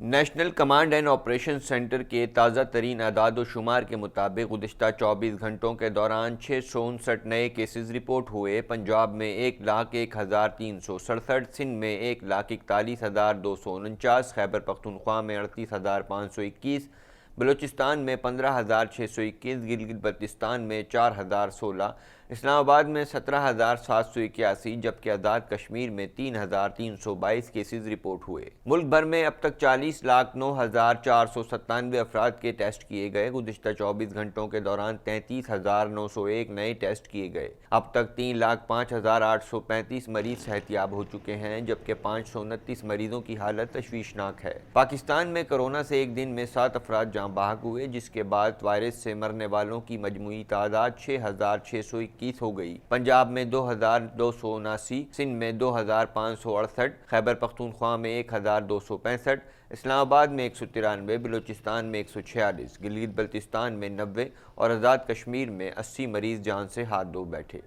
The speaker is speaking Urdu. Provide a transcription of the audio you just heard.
National command and operation centre کے تازہ ترین اعداد و شمار کے مطابق گزشتہ 24 گھنٹوں کے دوران 659 نئے کیسز رپورٹ ہوئے۔ پنجاب میں 1,01,367، سندھ میں 1,41,249، خیبر پختونخوا میں 38,521، بلوچستان میں 15,621، گلگت بلتستان میں 4,016، اسلام آباد میں 17,781، جبکہ آزاد کشمیر میں 3,322 کیسز رپورٹ ہوئے۔ ملک بھر میں اب تک 40,09,497 افراد کے ٹیسٹ کیے گئے۔ گزشتہ 24 گھنٹوں کے دوران 33,901 نئے ٹیسٹ کیے گئے۔ اب تک 3,05,835 مریض صحت یاب ہو چکے ہیں، جبکہ 529 مریضوں کی حالت تشویشناک ہے۔ پاکستان میں کورونا سے ایک دن میں 7 افراد جاں بحق ہوئے، جس کے بعد وائرس سے مرنے والوں کی مجموعی تعداد 6,621 ہو گئی۔ پنجاب میں 2,279، سندھ میں 2,568، خیبر پختونخوا میں 1,265، اسلام آباد میں 193، بلوچستان میں 146، گلگت بلتستان میں 90 اور آزاد کشمیر میں 80 مریض جان سے ہاتھ دھو بیٹھے۔